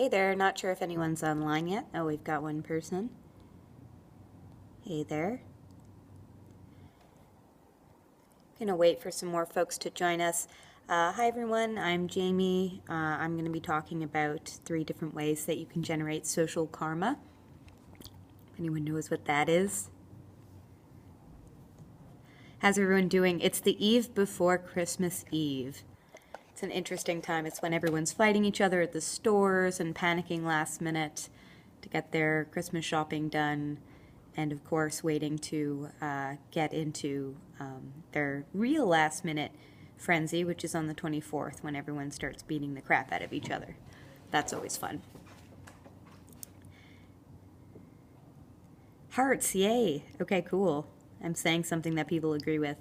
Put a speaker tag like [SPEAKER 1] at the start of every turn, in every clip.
[SPEAKER 1] Hey there, not sure if anyone's online yet. Oh, we've got one person. Hey there. Gonna wait for some more folks to join us. Hi everyone, I'm Jamie. I'm gonna be talking about 3 different ways that you can generate social karma. If anyone knows what that is. How's everyone doing? It's the eve before Christmas Eve. It's an interesting time. It's when everyone's fighting each other at the stores and panicking last minute to get their Christmas shopping done, and of course waiting to get into their real last minute frenzy, which is on the 24th when everyone starts beating the crap out of each other. That's always fun. Hearts, yay. Okay, cool. I'm saying something that people agree with.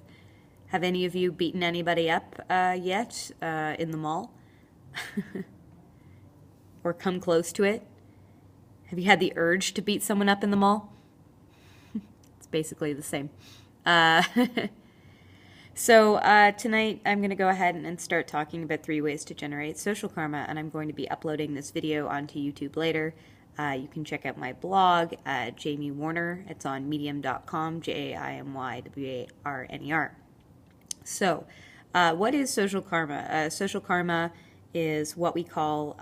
[SPEAKER 1] Have any of you beaten anybody up yet in the mall? Or come close to it? Have you had the urge to beat someone up in the mall? It's basically the same. So tonight I'm going to go ahead and start talking about 3 ways to generate social karma, and I'm going to be uploading this video onto YouTube later. You can check out my blog, Jamie Warner. It's on medium.com, JAIMYWARNER. So, what is social karma? Social karma is what we call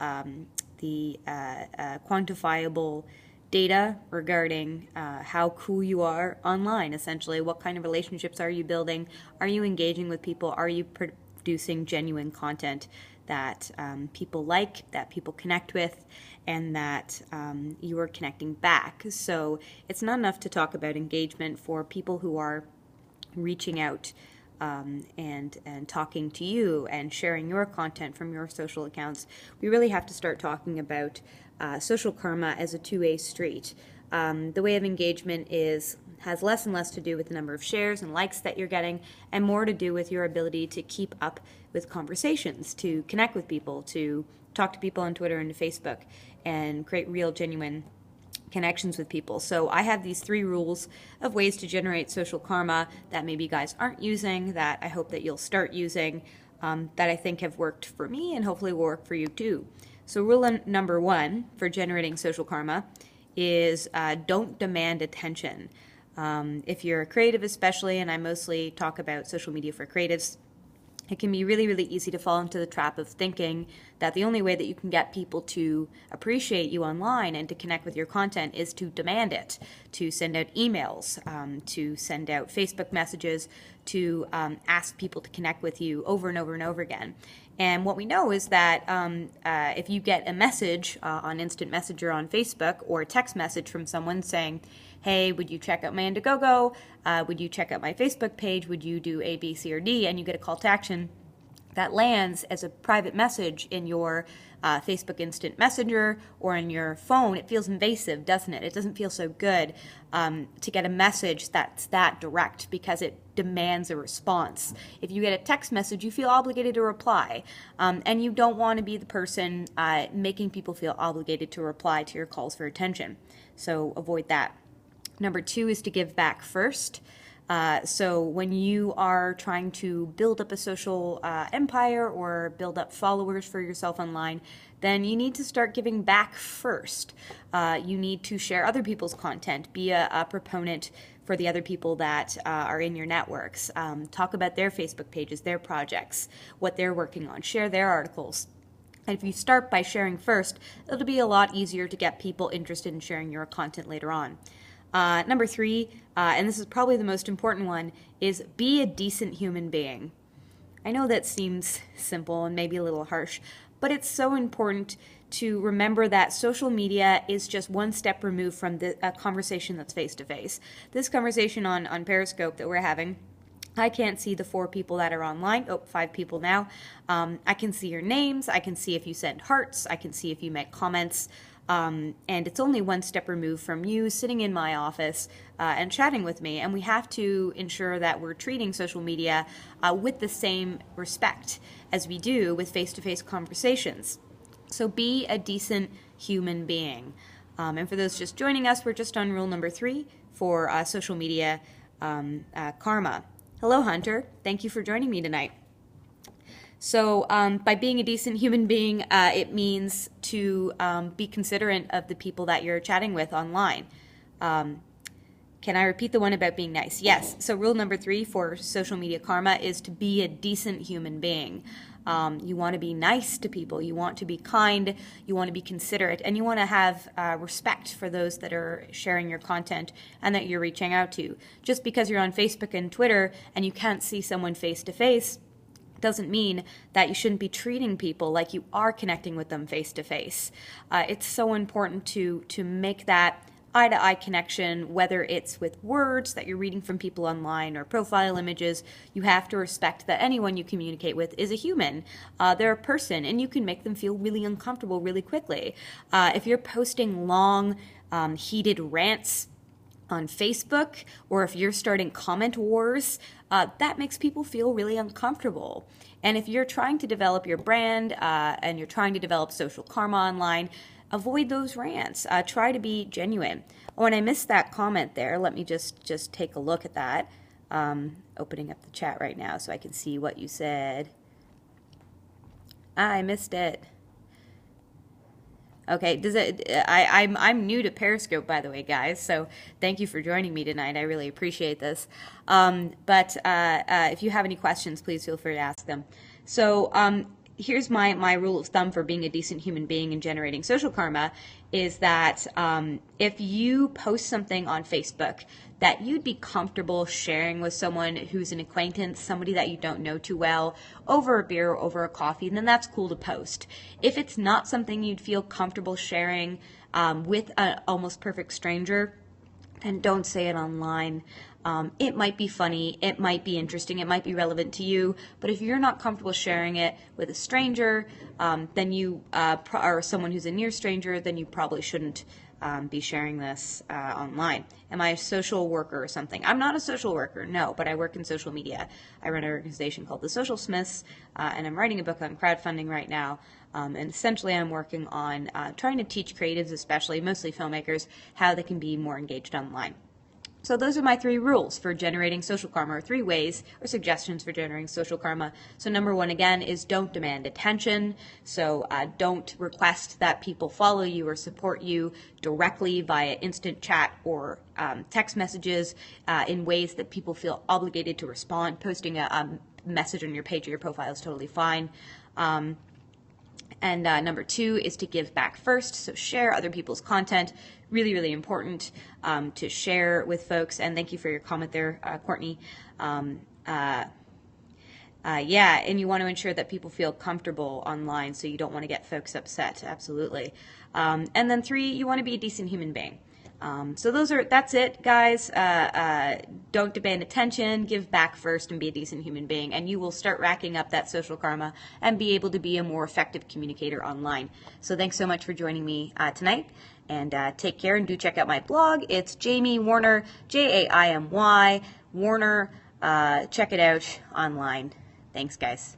[SPEAKER 1] the quantifiable data regarding how cool you are online, essentially. What kind of relationships are you building? Are you engaging with people? Are you producing genuine content that people like, that people connect with, and that you are connecting back? So it's not enough to talk about engagement for people who are reaching out and talking to you and sharing your content from your social accounts. We really have to start talking about social karma as a two-way street. The way of engagement has less and less to do with the number of shares and likes that you're getting, and more to do with your ability to keep up with conversations, to connect with people, to talk to people on Twitter and Facebook, and create real, genuine connections with people. So I have these 3 rules of ways to generate social karma that maybe you guys aren't using, that I hope that you'll start using, that I think have worked for me and hopefully will work for you too. So rule number 1 for generating social karma is don't demand attention. If you're a creative especially, and I mostly talk about social media for creatives, it can be really, really easy to fall into the trap of thinking that the only way that you can get people to appreciate you online and to connect with your content is to demand it, to send out emails, to send out Facebook messages, to ask people to connect with you over and over and over again. And what we know is that if you get a message on Instant Messenger on Facebook or a text message from someone saying, hey, would you check out my Indiegogo? Would you check out my Facebook page? Would you do A, B, C, or D? And you get a call to action that lands as a private message in your Facebook Instant Messenger or in your phone. It feels invasive, doesn't it? It doesn't feel so good to get a message that's that direct because it demands a response. If you get a text message, you feel obligated to reply, and you don't want to be the person making people feel obligated to reply to your calls for attention. So avoid that. Number 2 is to give back first. So when you are trying to build up a social empire or build up followers for yourself online, then you need to start giving back first. You need to share other people's content, be a proponent for the other people that are in your networks. Talk about their Facebook pages, their projects, what they're working on, share their articles. And if you start by sharing first, it'll be a lot easier to get people interested in sharing your content later on. Number 3, and this is probably the most important one, is be a decent human being. I know that seems simple and maybe a little harsh, but it's so important to remember that social media is just one step removed from a conversation that's face-to-face. This conversation on Periscope that we're having, I can't see the 4 people that are online. 5 people now. I can see your names. I can see if you send hearts. I can see if you make comments. And it's only one step removed from you sitting in my office and chatting with me. And we have to ensure that we're treating social media with the same respect as we do with face-to-face conversations. So be a decent human being. And for those just joining us, we're just on rule number 3 for social media karma. Hello, Hunter. Thank you for joining me tonight. So, by being a decent human being, it means to be considerate of the people that you're chatting with online. Can I repeat the one about being nice? Yes. So, rule number 3 for social media karma is to be a decent human being. You want to be nice to people, you want to be kind, you want to be considerate, and you want to have respect for those that are sharing your content and that you're reaching out to. Just because you're on Facebook and Twitter and you can't see someone face to face doesn't mean that you shouldn't be treating people like you are connecting with them face to face. It's so important to make that eye-to-eye connection, whether it's with words that you're reading from people online or profile images. You have to respect that anyone you communicate with is a human. They're a person, and you can make them feel really uncomfortable really quickly. If you're posting long, heated rants on Facebook, or if you're starting comment wars, that makes people feel really uncomfortable. And if you're trying to develop your brand and you're trying to develop social karma online, avoid those rants. Try to be genuine. Oh, and I missed that comment there. Let me just take a look at that. Opening up the chat right now so I can see what you said. I missed it. Okay, I'm new to Periscope, by the way, guys, so thank you for joining me tonight. I really appreciate this. But if you have any questions, please feel free to ask them. So here's my rule of thumb for being a decent human being and generating social karma is that if you post something on Facebook that you'd be comfortable sharing with someone who's an acquaintance, somebody that you don't know too well, over a beer or over a coffee, then that's cool to post. If it's not something you'd feel comfortable sharing with an almost perfect stranger, then don't say it online. It might be funny, it might be interesting, it might be relevant to you, but if you're not comfortable sharing it with a stranger, then you, or someone who's a near stranger, then you probably shouldn't be sharing this online. Am I a social worker or something? I'm not a social worker, no, but I work in social media. I run an organization called the Social Smiths, and I'm writing a book on crowdfunding right now. And essentially I'm working on trying to teach creatives, especially mostly filmmakers, how they can be more engaged online. So those are my 3 rules for generating social karma, or 3 ways or suggestions for generating social karma. So number 1, again, is don't demand attention. So don't request that people follow you or support you directly via instant chat or text messages in ways that people feel obligated to respond. Posting a message on your page or your profile is totally fine. And number 2 is to give back first, so share other people's content. Really, really important to share with folks. And thank you for your comment there, Courtney. Yeah, and you want to ensure that people feel comfortable online, so you don't want to get folks upset. Absolutely. And then 3, you want to be a decent human being. So that's it, guys. Don't demand attention, give back first, and be a decent human being, and you will start racking up that social karma and be able to be a more effective communicator online. So thanks so much for joining me tonight, and take care, and do check out my blog. It's Jaimie Warner, Jaimy Warner. Check it out online. Thanks, guys.